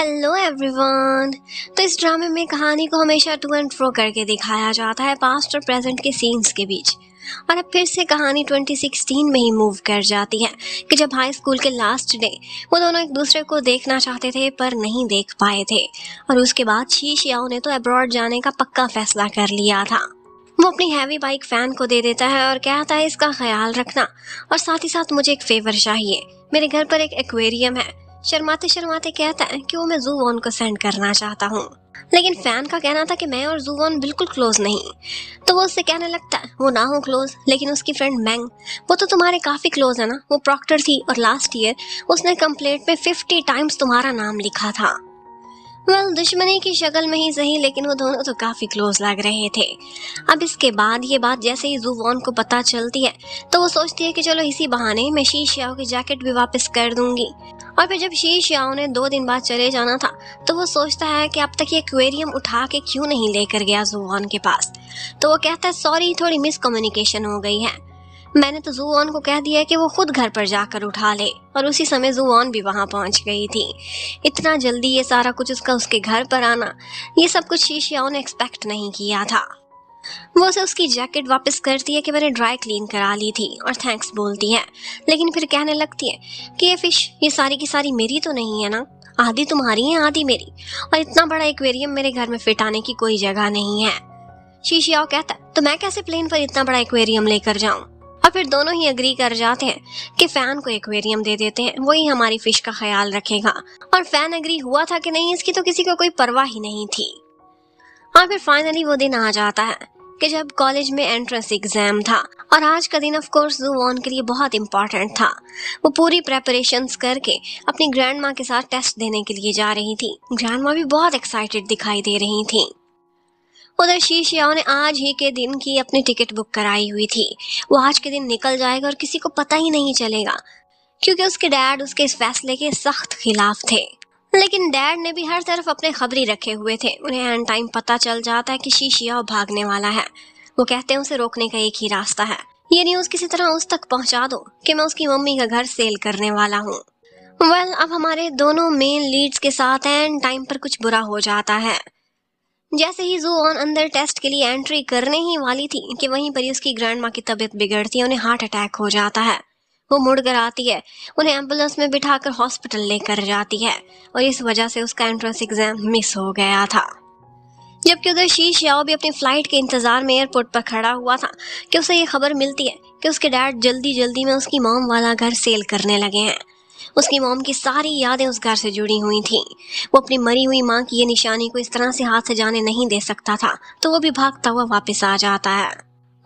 Hello everyone. तो इस ड्रामे में कहानी को हमेशा टू एंड फ्रो करके दिखाया जाता है पास्ट और प्रेजेंट के सीन्स के बीच। और अब फिर से कहानी 2016 में ही मूव कर जाती है कि जब हाई स्कूल के लास्ट डे वो दोनों एक दूसरे को देखना चाहते थे पर नहीं देख पाए थे। और उसके बाद शी शियाओ ने तो अब्रॉड जाने का पक्का फैसला कर लिया था। वो अपनी हैवी बाइक फैन को दे देता है और कहता है इसका ख्याल रखना और साथ ही साथ मुझे एक फेवर चाहिए। मेरे घर पर एक एक्वेरियम है। शर्माते शर्माते कहता है कि वो मैं जूवॉन को सेंड करना चाहता हूँ, लेकिन फैन का कहना था कि मैं और जूवॉन बिल्कुल क्लोज नहीं। तो वो उससे कहने लगता है वो ना हो क्लोज, लेकिन उसकी फ्रेंड मैंग वो तो तुम्हारे काफी क्लोज है ना, वो प्रॉक्टर थी और लास्ट ईयर उसने कंप्लेंट में 50 टाइम्स तुम्हारा नाम लिखा था। दुश्मनी की शक्ल में ही सही, लेकिन वो दोनों तो काफी क्लोज लग रहे थे। अब इसके बाद ये बात जैसे ही जूवॉन को पता चलती है तो वो सोचती है कि चलो इसी बहाने मैं शी शियाओ की जैकेट भी वापस कर दूंगी। और फिर जब शी शियाओ ने 2 दिन बाद चले जाना था तो वो सोचता है कि अब तक ये एक्वेरियम उठा के क्यों नहीं लेकर गया जूवॉन के पास। तो वो कहता है सॉरी, थोड़ी मिसकम्युनिकेशन हो गई है। मैंने तो जूवॉन को कह दिया कि वो खुद घर पर जाकर उठा ले, और उसी समय जूवॉन भी वहां पहुंच गई थी। इतना जल्दी ये सारा कुछ उसके घर पर आना, ये सब कुछ शी शियाओ ने एक्सपेक्ट नहीं किया था। वो उसे उसकी जैकेट वापस करती है कि मैंने ड्राई क्लीन करा ली थी और थैंक्स बोलती है, लेकिन फिर कहने लगती है कि ये फिश ये सारी की सारी मेरी तो नहीं है ना, आधी तुम्हारी है आधी मेरी, और इतना बड़ा एक्वेरियम मेरे घर में फिट आने की कोई जगह नहीं है। शी शियाओ कहता है तो मैं कैसे प्लेन पर इतना बड़ा एक्वेरियम लेकर जाऊं। और फिर दोनों ही अग्री कर जाते हैं कि फैन को एक्वेरियम दे देते हैं, वही हमारी फिश का ख्याल रखेगा। और फैन अग्री हुआ था कि नहीं, इसकी तो किसी को कोई परवाह ही नहीं थी। और फिर फाइनली वो दिन आ जाता है कि जब कॉलेज में एंट्रेंस एग्जाम था, और आज का दिन ऑफ कोर्स जूवॉन के लिए बहुत इंपॉर्टेंट था। वो पूरी प्रेपरेशंस करके अपनी ग्रैंड माँ के साथ टेस्ट देने के लिए जा रही थी। ग्रैंड माँ भी बहुत एक्साइटेड दिखाई दे रही थी। उधर शी शियाओ ने आज ही के दिन की अपनी टिकट बुक कराई हुई थी। वो आज के दिन निकल जाएगा और किसी को पता ही नहीं चलेगा, क्योंकि उसके डैड उसके इस फैसले के सख्त खिलाफ थे। लेकिन डैड ने भी हर तरफ अपने खबरी रखे हुए थे। उन्हें एंड टाइम पता चल जाता है कि शी शियाओ भागने वाला है। वो कहते हैं उसे रोकने का एक ही रास्ता है, ये न्यूज़ किसी तरह उस तक पहुंचा दो कि मैं उसकी मम्मी का घर सेल करने वाला हूँ। अब हमारे दोनों मेन लीड्स के साथ एंड टाइम पर कुछ बुरा हो जाता है। जैसे ही जूवॉन अंदर टेस्ट के लिए एंट्री करने ही वाली थी कि वहीं पर ही उसकी ग्रैंड माँ की तबीयत बिगड़ती है, उन्हें हार्ट अटैक हो जाता है। वो मुड़ कर आती है, उन्हें एम्बुलेंस में बिठाकर हॉस्पिटल लेकर जाती है, और इस वजह से उसका एंट्रेंस एग्जाम मिस हो गया था। जबकि उधर शी शियाओ भी अपनी फ्लाइट के इंतजार में एयरपोर्ट पर खड़ा हुआ था कि उसे ये खबर मिलती है कि उसके डैड जल्दी जल्दी में उसकी मॉम वाला घर सेल करने लगे हैं। उसकी मॉम की सारी यादें उस घर से जुड़ी हुई थीं। वो अपनी मरी हुई माँ की ये निशानी को इस तरह से हाथ से जाने नहीं दे सकता था, तो वो भी भागता हुआ वापस आ जाता है।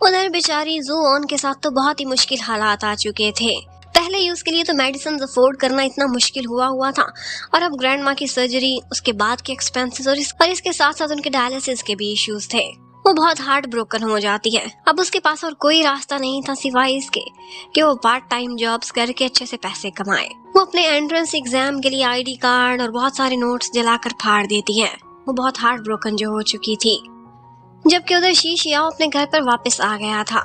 उधर बेचारी जूवॉन के साथ तो बहुत ही मुश्किल हालात आ चुके थे। पहले ही उसके लिए तो मेडिसिन अफोर्ड करना इतना मुश्किल हुआ था, और अब ग्रैंड माँ की सर्जरी, उसके बाद के एक्सपेंसेस और इसके साथ साथ उनके डायलिसिस के भी इश्यूज थे। वो बहुत हार्ट ब्रोकन हो जाती है। अब उसके पास और कोई रास्ता नहीं था सिवाय इसके कि वो पार्ट टाइम जॉब्स करके अच्छे से पैसे कमाए। वो अपने एंट्रेंस एग्जाम के लिए आईडी कार्ड और बहुत सारे नोट्स जलाकर फाड़ देती है। वो बहुत हार्ट ब्रोकन जो हो चुकी थी। जबकि उधर शी शियाओ अपने घर पर वापस आ गया था।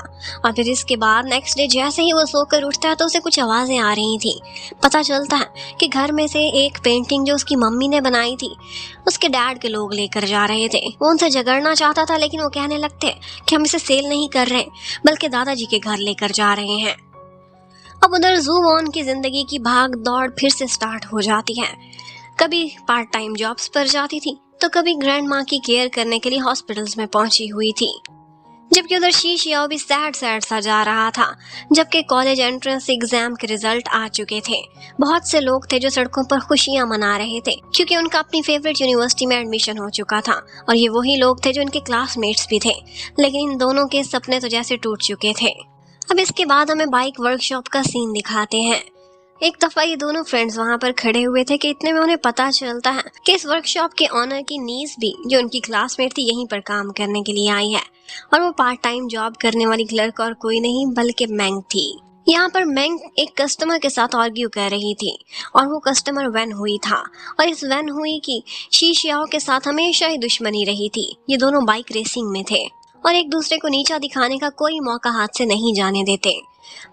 और फिर इसके बाद नेक्स्ट डे जैसे ही वो सोकर उठता है तो उसे कुछ आवाजें आ रही थी। पता चलता है कि घर में से एक पेंटिंग जो उसकी मम्मी ने बनाई थी उसके डैड के लोग लेकर जा रहे थे। वो उनसे झगड़ना चाहता था, लेकिन वो कहने लगते कि हम इसे सेल नहीं कर रहे, बल्कि दादाजी के घर लेकर जा रहे हैं। अब उधर जूवॉन की जिंदगी की भाग दौड़ फिर से स्टार्ट हो जाती है। कभी पार्ट टाइम जॉब्स पर जाती थी तो कभी ग्रैंड माँ की केयर करने के लिए हॉस्पिटल्स में पहुंची हुई थी। जबकि उधर शी शियाओ भी सैड सा जा रहा था। जबकि कॉलेज एंट्रेंस एग्जाम के रिजल्ट आ चुके थे। बहुत से लोग थे जो सड़कों पर खुशियां मना रहे थे, क्योंकि उनका अपनी फेवरेट यूनिवर्सिटी में एडमिशन हो चुका था। और ये वही लोग थे जो उनके क्लासमेट्स भी थे, लेकिन इन दोनों के सपने तो जैसे टूट चुके थे। अब इसके बाद हमें बाइक वर्कशॉप का सीन दिखाते हैं। एक दफा ये दोनों फ्रेंड्स वहां पर खड़े हुए थे कि इतने में उन्हें पता चलता है कि इस वर्कशॉप के ऑनर की नीस भी, जो उनकी क्लासमेट थी, यहीं पर काम करने के लिए आई है। और वो पार्ट टाइम जॉब करने वाली क्लर्क और कोई नहीं बल्कि मैंग थी। यहाँ पर मैंग एक कस्टमर के साथ आर्ग्यू कर रही थी, और वो कस्टमर वैन हुई था। और इस वैन हुई की शी शियाओ के साथ हमेशा ही दुश्मनी रही थी। ये दोनों बाइक रेसिंग में थे और एक दूसरे को नीचा दिखाने का कोई मौका हाथ से नहीं जाने देते।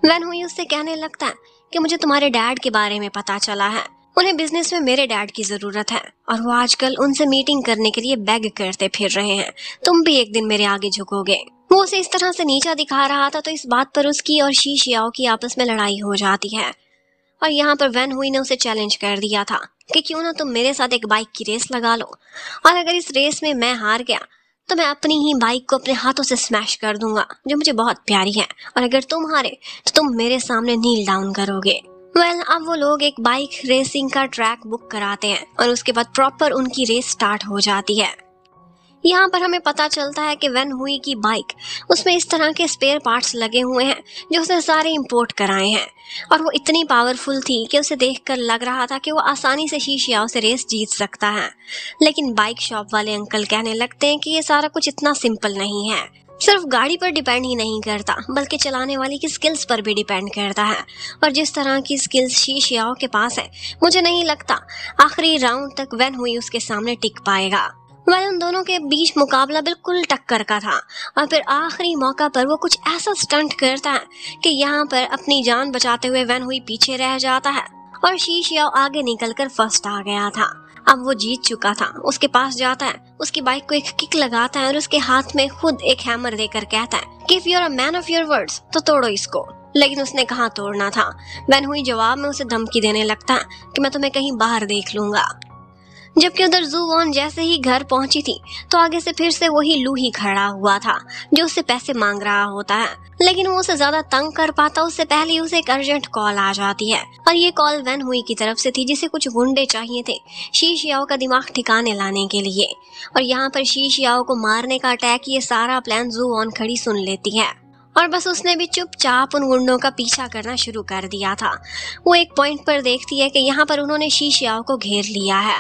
वैन हुई उससे कहने लगता है कि मुझे तुम्हारे डैड के बारे में पता चला है, उन्हें बिजनेस में मेरे डैड की जरूरत है और वो आजकल उनसे मीटिंग करने के लिए बेग करते फिर रहे हैं। तुम भी एक दिन मेरे आगे झुकोगे। वो उसे इस तरह से नीचा दिखा रहा था तो इस बात पर उसकी और शी शियाओ की आपस में लड़ाई हो जाती है। और यहाँ पर वैन हुई ने उसे चैलेंज कर दिया था कि क्यों ना तुम मेरे साथ एक बाइक की रेस लगा लो, और अगर इस रेस में मैं हार गया तो मैं अपनी ही बाइक को अपने हाथों से स्मैश कर दूंगा, जो मुझे बहुत प्यारी है, और अगर तुम हारे तो तुम मेरे सामने नील डाउन करोगे। अब वो लोग एक बाइक रेसिंग का ट्रैक बुक कराते हैं और उसके बाद प्रॉपर उनकी रेस स्टार्ट हो जाती है। यहाँ पर हमें पता चलता है कि वैन हुई की बाइक, उसमें इस तरह के स्पेयर पार्ट्स लगे हुए हैं जो उसने सारे इंपोर्ट कराए हैं, और वो इतनी पावरफुल थी कि उसे देखकर लग रहा था कि वो आसानी से शी शियाओ से रेस जीत सकता है। लेकिन बाइक शॉप वाले अंकल कहने लगते हैं कि ये सारा कुछ इतना सिंपल नहीं है, सिर्फ गाड़ी पर डिपेंड ही नहीं करता बल्कि चलाने वाले की स्किल्स पर भी डिपेंड करता है, और जिस तरह की स्किल्स शी शियाओ के पास है मुझे नहीं लगता आखिरी राउंड तक वैन हुई उसके सामने टिक पाएगा। उन दोनों के बीच मुकाबला बिल्कुल टक्कर का था, और फिर आखिरी मौका पर वो कुछ ऐसा स्टंट करता है कि यहाँ पर अपनी जान बचाते हुए वैन हुई पीछे रह जाता है और शी शियाओ आगे निकलकर फर्स्ट आ गया था। अब वो जीत चुका था, उसके पास जाता है, उसकी बाइक को एक किक लगाता है और उसके हाथ में खुद एक हैमर देकर कहता है कि if you are a man of your words तो तोड़ो इसको। लेकिन उसने कहाँ तोड़ना था। वैन हुई जवाब में उसे धमकी देने लगता है कि मैं तुम्हें कहीं बाहर देख लूंगा। जबकि उधर जू वॉन जैसे ही घर पहुंची थी तो आगे से फिर से वही लू ही खड़ा हुआ था जो उससे पैसे मांग रहा होता है, लेकिन वो उसे ज्यादा तंग कर पाता उससे पहले ही उसे एक अर्जेंट कॉल आ जाती है, और ये कॉल वैन हुई की तरफ से थी जिसे कुछ गुंडे चाहिए थे शी शियाओ का दिमाग ठिकाने लाने के लिए। और यहाँ पर शी शियाओ को मारने का अटैक, ये सारा प्लान जू वॉन खड़ी सुन लेती है और बस उसने भी चुपचाप उन गुंडों का पीछा करना शुरू कर दिया था। वो एक पॉइंट पर देखती है कि यहाँ पर उन्होंने शी शियाओ को घेर लिया है।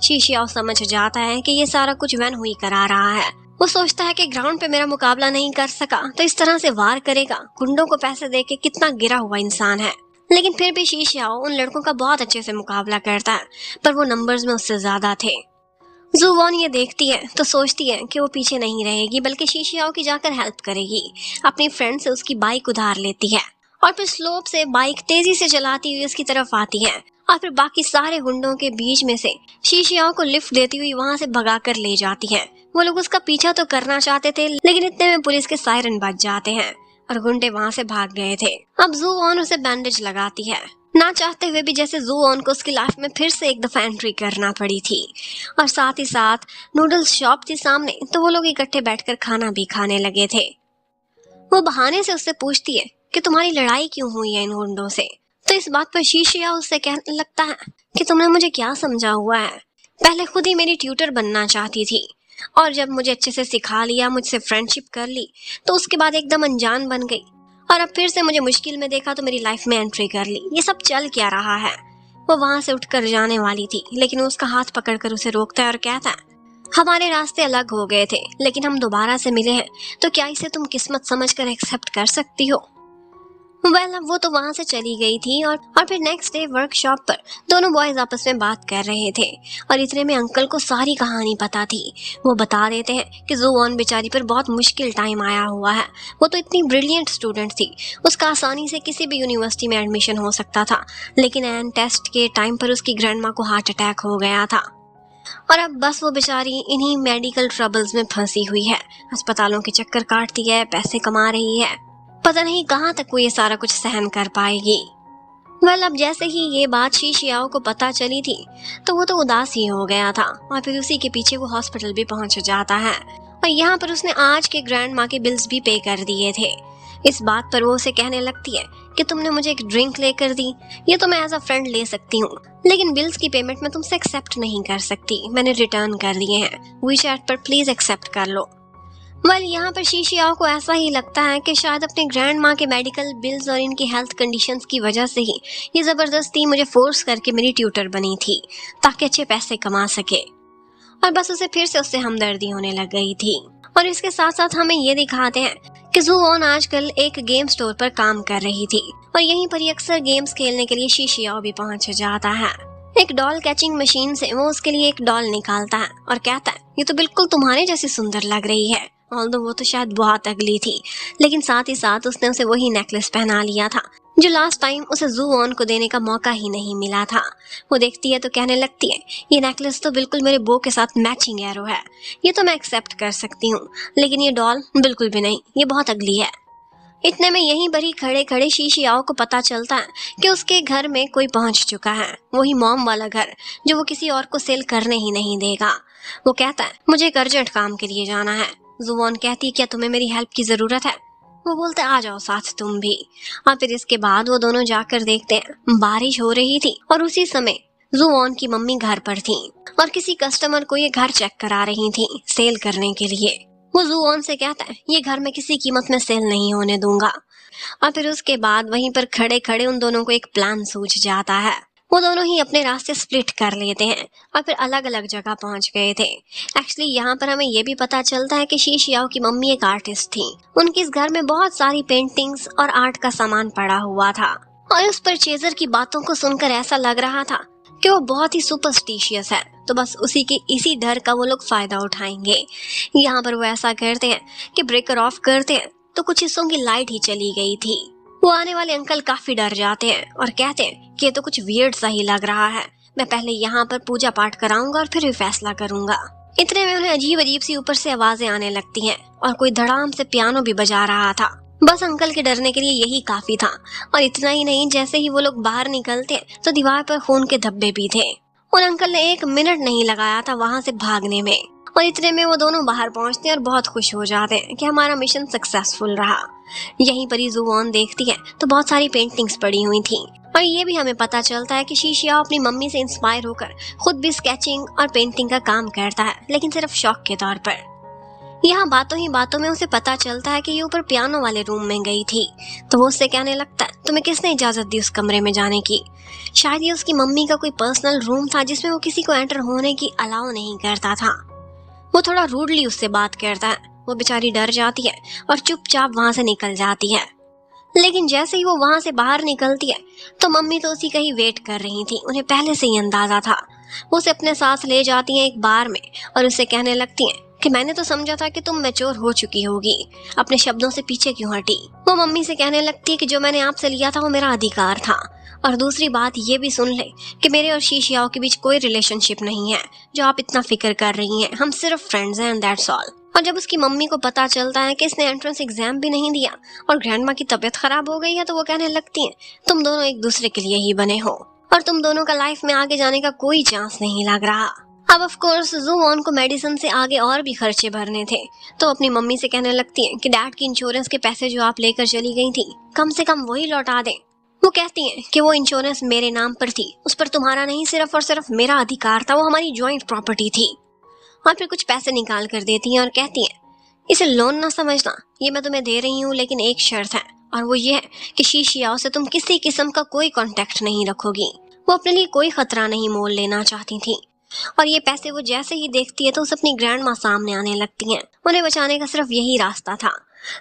शी शियाओ समझ जाता है कि ये सारा कुछ वैन हुई करा रहा है। वो सोचता है कि ग्राउंड पे मेरा मुकाबला नहीं कर सका तो इस तरह से वार करेगा, गुंडों को पैसे देके कितना गिरा हुआ इंसान है। लेकिन फिर भी शी शियाओ उन लड़कों का बहुत अच्छे से मुकाबला करता है, पर वो नंबर्स में उससे ज्यादा थे। जू वॉन ये देखती है तो सोचती है कि वो पीछे नहीं रहेगी बल्कि शी शियाओ की जाकर हेल्प करेगी। अपनी फ्रेंड से उसकी बाइक उधार लेती है और फिर स्लोप से बाइक तेजी से चलाती हुई उसकी तरफ आती है, और फिर बाकी सारे गुंडों के बीच में से शी शियाओ को लिफ्ट देती हुई वहां से भगा कर ले जाती है। वो लोग उसका पीछा तो करना चाहते थे लेकिन इतने में पुलिस के सायरन बज जाते हैं और गुंडे वहां से भाग गए थे। अब जू वॉन उसे बैंडेज लगाती है, ना चाहते हुए भी, जैसे जू वॉन को उसकी लाइफ में फिर से एक दफा एंट्री करना पड़ी थी। और साथ ही साथ नूडल्स शॉप थी सामने तो वो लोग इकट्ठे बैठकर खाना भी खाने लगे थे। वो बहाने से उससे पूछती है कि तुम्हारी लड़ाई क्यों हुई है इन गुंडों से, तो इस बात पर शी शियाओ उससे कहने लगता है कि तुमने मुझे क्या समझा हुआ है, पहले खुद ही मेरी ट्यूटर बनना चाहती थी और जब मुझे अच्छे से सिखा लिया, मुझसे फ्रेंडशिप कर ली तो उसके बाद एकदम अनजान बन गई, और अब फिर से मुझे मुश्किल में देखा तो मेरी लाइफ में एंट्री कर ली। ये सब चल क्या रहा है। वो वहां से उठकर जाने वाली थी लेकिन उसका हाथ पकड़कर उसे रोकता है और कहता है हमारे रास्ते अलग हो गए थे लेकिन हम दोबारा से मिले हैं, तो क्या इसे तुम किस्मत समझकर एक्सेप्ट कर सकती हो। अब वो तो वहां से चली गई थी और फिर नेक्स्ट डे वर्कशॉप पर दोनों बॉयज आपस में बात कर रहे थे और इतने में अंकल को सारी कहानी पता थी। वो बता देते हैं कि जू वॉन बेचारी पर बहुत मुश्किल टाइम आया हुआ है। वो तो इतनी ब्रिलियंट स्टूडेंट थी, उसका आसानी से किसी भी यूनिवर्सिटी में एडमिशन हो सकता था, लेकिन एन टेस्ट के टाइम पर उसकी ग्रैंडमा को हार्ट अटैक हो गया था और अब बस वो बेचारी इन्हीं मेडिकल ट्रबल्स में फंसी हुई है। अस्पतालों के चक्कर काटती है, पैसे कमा रही है, पता नहीं कहाँ तक वो ये सारा कुछ सहन कर पाएगी। अब जैसे ही ये बात शी शियाओ को पता चली थी तो वो तो उदास ही हो गया था और फिर उसी के पीछे वो हॉस्पिटल भी पहुंच जाता है और यहाँ पर उसने आज के ग्रैंड माँ के बिल्स भी पे कर दिए थे। इस बात पर वो उसे कहने लगती है कि तुमने मुझे एक ड्रिंक लेकर दी, ये तो मैं एज अ फ्रेंड ले सकती हूँ, लेकिन बिल्स की पेमेंट मैं तुमसे एक्सेप्ट नहीं कर सकती, मैंने रिटर्न कर दिए हैं, वीचैट पर प्लीज एक्सेप्ट कर लो। यहाँ पर शी शियाओ को ऐसा ही लगता है कि शायद अपने ग्रैंड माँ के मेडिकल बिल्स और इनकी हेल्थ कंडीशंस की वजह से ही ये जबरदस्ती मुझे फोर्स करके मेरी ट्यूटर बनी थी ताकि अच्छे पैसे कमा सके, और बस उसे फिर से उससे हमदर्दी होने लग गई थी। और इसके साथ साथ हमें ये दिखाते हैं कि जू वॉन आजकल एक गेम स्टोर पर काम कर रही थी और यहीं पर ही अक्सर गेम्स खेलने के लिए शी शियाओ भी पहुंच जाता है। एक डॉल कैचिंग मशीन से वो उसके लिए एक डॉल निकालता है और कहता है ये तो बिल्कुल तुम्हारे जैसी सुंदर लग रही है, ऑल्दो वो तो शायद बहुत अगली थी, लेकिन साथ ही साथ उसने उसे वही नेकलेस पहना लिया था जो लास्ट टाइम उसे जूऑन को देने का मौका ही नहीं मिला था। वो देखती है तो कहने लगती है, ये नेकलेस तो बिल्कुल मेरे बो के साथ मैचिंग एरो है, ये तो मैं एक्सेप्ट कर सकती हूँ, लेकिन ये डॉल बिल्कुल भी नहीं, ये बहुत अगली है। इतने में यहीं पर ही खड़े खड़े शीशियाओ को पता चलता है कि उसके घर में कोई पहुंच चुका है, वही मॉम वाला घर जो वो किसी और को सेल करने ही नहीं देगा। वो कहता है, मुझे एक अर्जेंट काम के लिए जाना है। जूऑन कहती है, क्या तुम्हें मेरी हेल्प की जरूरत है? वो बोलते, आ जाओ साथ तुम भी। और फिर इसके बाद वो दोनों जाकर देखते हैं, बारिश हो रही थी और उसी समय जूऑन की मम्मी घर पर थी और किसी कस्टमर को ये घर चेक करा रही थी सेल करने के लिए। वो जूऑन से कहता है, ये घर मैं किसी कीमत में सेल नहीं होने दूंगा। और फिर उसके बाद वहीं पर खड़े खड़े उन दोनों को एक प्लान सूझ जाता है। वो दोनों ही अपने रास्ते स्प्लिट कर लेते हैं और फिर अलग अलग जगह पहुंच गए थे। एक्चुअली यहाँ पर हमें ये भी पता चलता है कि शीशियाओ की मम्मी एक आर्टिस्ट थी। उनके इस घर में बहुत सारी पेंटिंग्स और आर्ट का सामान पड़ा हुआ था और उस परचेजर की बातों को सुनकर ऐसा लग रहा था कि वो बहुत ही सुपरस्टिशियस है, तो बस उसी के इसी डर का वो लोग फायदा उठाएंगे। यहाँ पर वो ऐसा करते हैं कि ब्रेकर ऑफ करते हैं तो कुछ हिस्सों की लाइट ही चली गई थी। वो आने वाले अंकल काफी डर जाते हैं और कहते हैं कि ये तो कुछ वियर्ड सा ही लग रहा है, मैं पहले यहाँ पर पूजा पाठ कराऊंगा और फिर भी फैसला करूंगा। इतने में उन्हें अजीब अजीब सी ऊपर से आवाजें आने लगती हैं और कोई धड़ाम से पियानो भी बजा रहा था। बस अंकल के डरने के लिए यही काफी था। और इतना ही नहीं, जैसे ही वो लोग बाहर निकलते तो दीवार पर खून के धब्बे भी थे और अंकल ने 1 मिनट नहीं लगाया था वहां से भागने में। और इतने में वो दोनों बाहर पहुंचते हैं और बहुत खुश हो जाते हैं कि हमारा मिशन सक्सेसफुल रहा। यहीं पर ही जूऑन देखती है तो बहुत सारी पेंटिंग्स पड़ी हुई थी और ये भी हमें पता चलता है कि शीशियाओ अपनी मम्मी से इंस्पायर होकर खुद भी स्केचिंग और पेंटिंग का काम करता है, लेकिन सिर्फ शौक के तौर पर। यहाँ बातों ही बातों में उसे पता चलता है कि ये ऊपर पियानो वाले रूम में गई थी, तो वो उससे कहने लगता है, तुम्हें किसने इजाजत दी उस कमरे में जाने की? शायद ये उसकी मम्मी का कोई पर्सनल रूम था जिसमें वो किसी को एंटर होने की अलाउ नहीं करता था। वो थोड़ा रूडली उससे बात करता है। वो बेचारी डर जाती है और चुपचाप वहां से निकल जाती है। लेकिन जैसे ही वो वहां से बाहर निकलती है तो मम्मी तो उसी का ही वेट कर रही थी, उन्हें पहले से ही अंदाजा था। वो उसे अपने साथ ले जाती हैं एक बार में और उससे कहने लगती हैं कि मैंने तो समझा था कि तुम मैच्योर हो चुकी होगी, अपने शब्दों से पीछे क्यों हटी? वो मम्मी से कहने लगती है कि जो मैंने आपसे लिया था वो मेरा अधिकार था, और दूसरी बात ये भी सुन ले कि मेरे और शीशियाओ के बीच कोई रिलेशनशिप नहीं है जो आप इतना फिक्र कर रही हैं, हम सिर्फ फ्रेंड्स हैं, दैट्स ऑल। और जब उसकी मम्मी को पता चलता है कि इसने एंट्रेंस एग्जाम भी नहीं दिया और ग्रैंडमा की तबीयत खराब हो गई है, तो वो कहने लगती हैं, तुम दोनों एक दूसरे के लिए ही बने हो और तुम दोनों का लाइफ में आगे जाने का कोई चांस नहीं लग रहा। अब ऑफ कोर्स जूऑन को मेडिसिन से आगे और भी खर्चे भरने थे, तो अपनी मम्मी से कहने लगती है कि डैड की इंश्योरेंस के पैसे जो आप लेकर चली गई थी कम से कम वही लौटा दें। वो कहती हैं कि वो इंश्योरेंस मेरे नाम पर थी, उस पर तुम्हारा नहीं, सिर्फ और सिर्फ मेरा अधिकार था, वो हमारी ज्वाइंट प्रॉपर्टी थी। और फिर कुछ पैसे निकाल कर देती हैं और कहती हैं, इसे लोन ना समझना, ये मैं तुम्हें दे रही हूँ, लेकिन एक शर्त है, और वो ये है कि शीशियाओ से तुम किसी किस्म का कोई कांटेक्ट नहीं रखोगी। वो अपने लिए कोई खतरा नहीं मोल लेना चाहती थी और ये पैसे वो जैसे ही देखती है तो उसे अपनी ग्रैंडमा सामने आने लगती हैं। उन्हें बचाने का सिर्फ यही रास्ता था,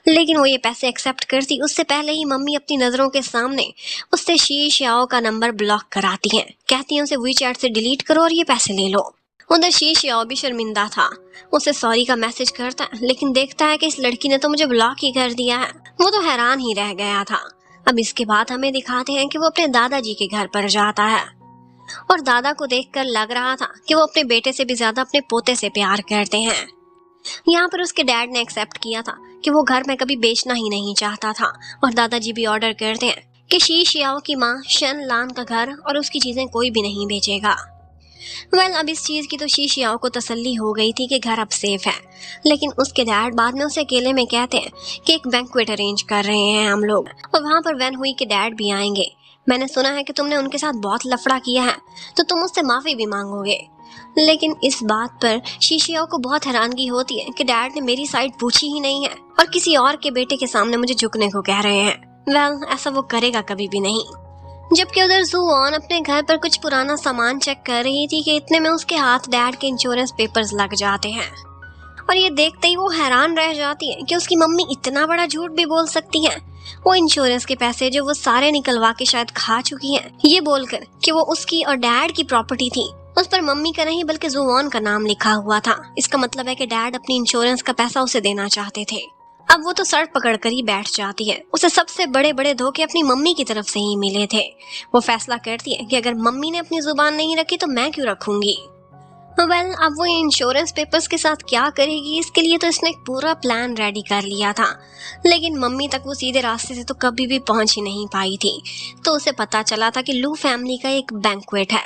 लेकिन वो ये पैसे एक्सेप्ट करती उससे पहले ही मम्मी अपनी नजरों के सामने उससे शीशियाओ का नंबर ब्लॉक कराती हैं। कहती हैं उसे वीचैट से डिलीट करो और ये पैसे ले लो। उधर शीशियाओ भी शर्मिंदा था, उसे सॉरी का मैसेज करता है, लेकिन देखता है कि इस लड़की ने तो मुझे ब्लॉक ही कर दिया है। वो तो हैरान ही रह गया था। अब इसके बाद हमें दिखाते हैं कि वो अपने दादाजी के घर पर जाता है और दादा को देखकर लग रहा था कि वो अपने बेटे से भी ज्यादा अपने पोते से प्यार करते हैं। यहाँ पर उसके डैड ने एक्सेप्ट किया था कि वो घर में कभी बेचना ही नहीं चाहता था और दादाजी भी ऑर्डर करते हैं कि शीशियाओ की माँ शन लान का घर और उसकी चीजें कोई भी नहीं बेचेगा। अब इस चीज की तो शीशियाओ को तसल्ली हो गई थी कि घर अब सेफ है, लेकिन उसके डैड बाद में उसे अकेले में कहते हैं कि एक बैंक्वेट अरेंज कर रहे हैं हम लोग और वहाँ पर वैन हुई के डैड भी आएंगे। मैंने सुना है कि तुमने उनके साथ बहुत लफड़ा किया है, तो तुम उससे माफी भी मांगोगे। लेकिन इस बात पर शीशियाओ को बहुत हैरानगी होती है कि डैड ने मेरी साइड पूछी ही नहीं है और किसी और के बेटे के सामने मुझे झुकने को कह रहे हैं। ऐसा वो करेगा कभी भी नहीं। जबकि उधर जूऑन अपने घर पर कुछ पुराना सामान चेक कर रही थी कि इतने में उसके हाथ डैड के इंश्योरेंस पेपर्स लग जाते हैं और ये देखते ही वो हैरान रह जाती है कि उसकी मम्मी इतना बड़ा झूठ भी बोल सकती है। वो इंश्योरेंस के पैसे जो वो सारे निकलवा के शायद खा चुकी हैं, ये बोलकर कि वो उसकी और डैड की प्रॉपर्टी थी, उस पर मम्मी का नहीं बल्कि जूऑन का नाम लिखा हुआ था। इसका मतलब है कि डैड अपनी इंश्योरेंस का पैसा उसे देना चाहते थे। अब वो तो सर पकड़ कर ही बैठ जाती है। उसे सबसे बड़े बड़े धोखे अपनी मम्मी की तरफ से ही मिले थे। वो फैसला करती है कि अगर मम्मी ने अपनी जुबान नहीं रखी तो मैं क्यों रखूंगी। अब वो इंश्योरेंस पेपर्स के साथ क्या करेगी, इसके लिए तो इसने एक पूरा प्लान रेडी कर लिया था। लेकिन मम्मी तक वो सीधे रास्ते से तो कभी भी पहुंच ही नहीं पाई थी। तो उसे पता चला था कि लू फैमिली का एक बैंक्वेट है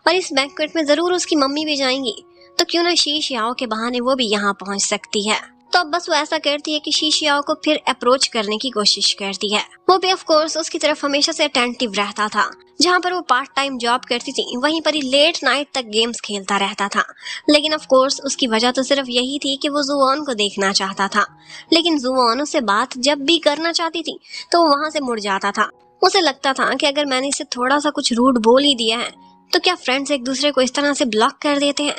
और इस बैंक्वेट में जरूर उसकी मम्मी भी जाएंगी, तो क्यों ना शी शियाओ के बहाने वो भी यहाँ पहुंच सकती है। तो अब बस वो ऐसा करती है कि शी शियाओ को फिर अप्रोच करने की कोशिश करती है। वो भी ऑफ कोर्स उसकी तरफ हमेशा से अटेंटिव रहता था। जहाँ पर वो पार्ट टाइम जॉब करती थी वहीं पर ही लेट नाइट तक गेम्स खेलता रहता था। लेकिन ऑफ कोर्स उसकी वजह तो सिर्फ यही थी कि वो जुआन को देखना चाहता था। लेकिन जुआन उससे बात जब भी करना चाहती थी तो वो वहां से मुड़ जाता था। उसे लगता था कि अगर मैंने इसे थोड़ा सा कुछ रूड बोल ही दिया है तो क्या फ्रेंड्स एक दूसरे को इस तरह से ब्लॉक कर देते हैं।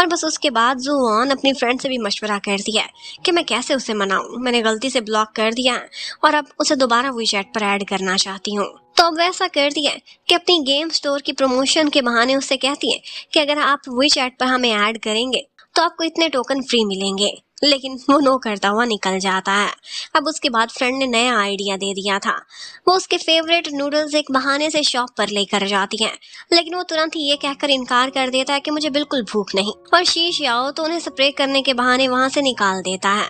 और बस उसके बाद जुआन अपनी फ्रेंड से भी मशवरा करती है कि मैं कैसे उसे मनाऊं, मैंने गलती से ब्लॉक कर दिया है और अब उसे दोबारा वीचैट पर ऐड करना चाहती हूँ। तो अब वैसा करती है कि अपनी गेम स्टोर की प्रमोशन के बहाने उससे कहती है कि अगर आप वीचैट पर हमें ऐड करेंगे तो आपको इतने टोकन फ्री मिलेंगे। लेकिन वो नो करता हुआ निकल जाता है। अब उसके बाद फ्रेंड ने नया आइडिया दे दिया था। वो उसके फेवरेट नूडल्स एक बहाने से शॉप पर लेकर जाती है, लेकिन वो तुरंत ही ये कहकर इनकार कर देता है कि मुझे बिल्कुल भूख नहीं। और शी शियाओ तो उन्हें स्प्रे करने के बहाने वहां से निकाल देता है।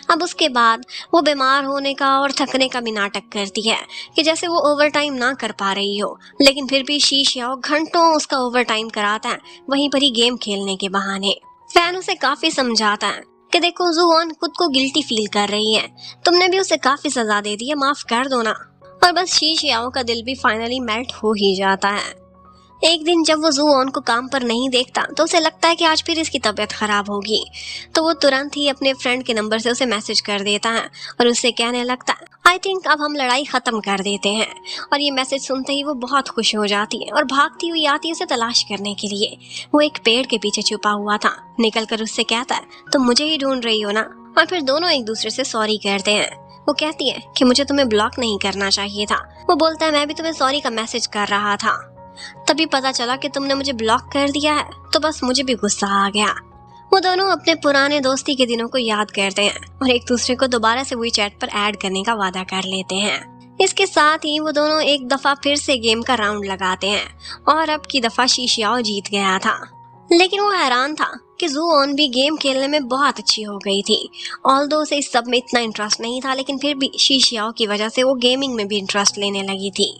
अब उसके बाद वो बीमार होने का और थकने का भी नाटक करती है कि जैसे वो ओवर टाइम ना कर पा रही हो, लेकिन फिर भी शी शियाओ घंटों उसका ओवर टाइम कराता है वहीं पर ही गेम खेलने के बहाने। फैन उसे काफी समझाता है कि देखो जुआन खुद को गिल्टी फील कर रही है, तुमने भी उसे काफी सजा दे दी है, माफ कर दो ना। और बस शी शियाओ का दिल भी फाइनली मेल्ट हो ही जाता है। एक दिन जब वो जुआन को काम पर नहीं देखता तो उसे लगता है कि आज फिर इसकी तबीयत खराब होगी। तो वो तुरंत ही अपने फ्रेंड के नंबर से उसे मैसेज कर देता है और उससे कहने लगता है आई थिंक अब हम लड़ाई खत्म कर देते हैं। और ये मैसेज सुनते ही वो बहुत खुश हो जाती है और भागती हुई आती है उसे तलाश करने के लिए। वो एक पेड़ के पीछे छुपा हुआ था। निकल कर उससे कहता है तुम मुझे ही ढूंढ रही हो ना। और फिर दोनों एक दूसरे से सॉरी करते हैं। वो कहती है कि मुझे तुम्हें ब्लॉक नहीं करना चाहिए था। वो बोलता है मैं भी तुम्हें सॉरी का मैसेज कर रहा था, तभी पता चला कि तुमने मुझे ब्लॉक कर दिया है, तो बस मुझे भी गुस्सा आ गया। वो दोनों अपने पुराने दोस्ती के दिनों को याद करते हैं और एक दूसरे को दोबारा से वीचैट पर ऐड करने का वादा कर लेते हैं। इसके साथ ही वो दोनों एक दफा फिर से गेम का राउंड लगाते हैं और अब की दफा शी शियाओ जीत गया था। लेकिन वो हैरान था कि जुआन भी गेम खेलने में बहुत अच्छी हो गई थी। ऑल्दो उसे इस सब में इतना इंटरेस्ट नहीं था, लेकिन फिर भी शी शियाओ की वजह से वो गेमिंग में भी इंटरेस्ट लेने लगी थी।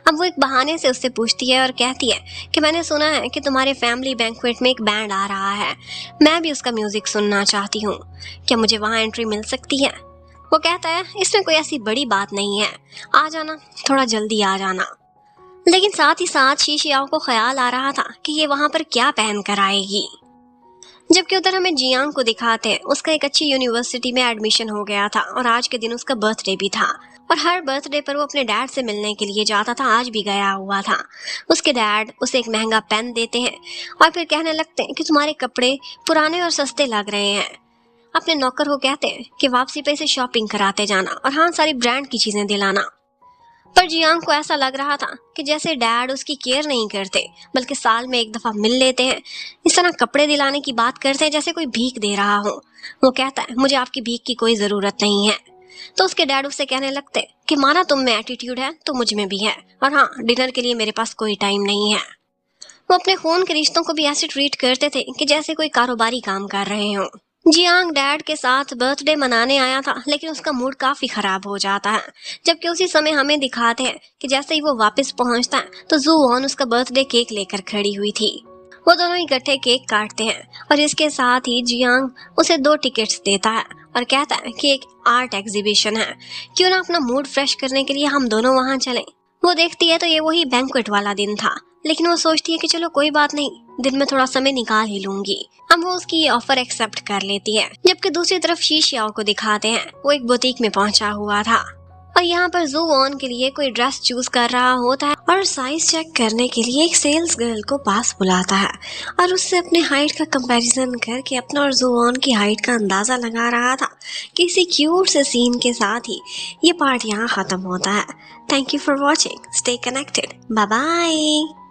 अब वो एक बहाने से उससे पूछती है और कहती है कि मैंने सुना है कि तुम्हारे फैमिली बैंक्वेट में एक बैंड आ रहा है, मैं भी उसका म्यूजिक सुनना चाहती हूँ, क्या मुझे वहाँ एंट्री मिल सकती है। वो कहता है इसमें कोई ऐसी बड़ी बात नहीं है, आ जाना, थोड़ा जल्दी आ जाना। लेकिन साथ ही साथ शी शियाओ को ख्याल आ रहा था कि ये वहाँ पर क्या पहन कर आएगी। जबकि उधर हमें जियांग को दिखाते हैं, उसका एक अच्छी यूनिवर्सिटी में एडमिशन हो गया था और आज के दिन उसका बर्थडे भी था। और हर बर्थडे पर वो अपने डैड से मिलने के लिए जाता था, आज भी गया हुआ था। उसके डैड उसे एक महंगा पेन देते हैं और फिर कहने लगते हैं कि तुम्हारे कपड़े पुराने और सस्ते लग रहे हैं। अपने नौकर को कहते हैं कि वापसी पे इसे शॉपिंग कराते जाना और हाँ, सारी ब्रांड की चीजें दिलाना। पर जियांग को ऐसा लग रहा था कि जैसे डैड उसकी केयर नहीं करते, बल्कि साल में एक दफा मिल लेते हैं, इस तरह कपड़े दिलाने की बात करते हैं जैसे कोई भीख दे रहा हो। वो कहता है मुझे आपकी भीख की कोई जरूरत नहीं है। तो उसके डैड उससे कहने लगते कि माना तुम में एटीट्यूड है तो मुझ में भी है, और हाँ, डिनर के लिए मेरे पास कोई टाइम नहीं है। वो अपने खून के रिश्तों को भी ऐसे ट्रीट करते थे कि जैसे कोई कारोबारी काम कर रहे हो। जियांग डैड के साथ बर्थडे मनाने आया था, लेकिन उसका मूड काफी खराब हो जाता है। जबकि उसी समय हमें दिखाते हैं कि जैसे ही वो वापस पहुंचता है तो जुआन उसका बर्थडे केक लेकर खड़ी हुई थी। वो दोनों इकट्ठे केक काटते हैं और इसके साथ ही जियांग उसे 2 टिकट्स देता है और कहता है कि एक आर्ट एग्जीबिशन है, क्यों ना अपना मूड फ्रेश करने के लिए हम दोनों वहां चलें। वो देखती है तो ये वही बैंक्वेट वाला दिन था, लेकिन वो सोचती है कि चलो कोई बात नहीं, दिन में थोड़ा समय निकाल ही लूंगी। अब वो उसकी ये ऑफर एक्सेप्ट कर लेती है। जबकि दूसरी तरफ शी शियाओ को दिखाते हैं, वो एक बुटीक में पहुंचा हुआ था और यहाँ पर जुआन के लिए कोई ड्रेस चूज कर रहा होता है और साइज चेक करने के लिए एक सेल्स गर्ल को पास बुलाता है और उससे अपने हाइट का कंपैरिजन करके अपना और जुआन की हाइट का अंदाजा लगा रहा था। किसी क्यूट से सीन के साथ ही ये पार्ट यहाँ खत्म होता है। Thank you for watching, stay connected, bye bye.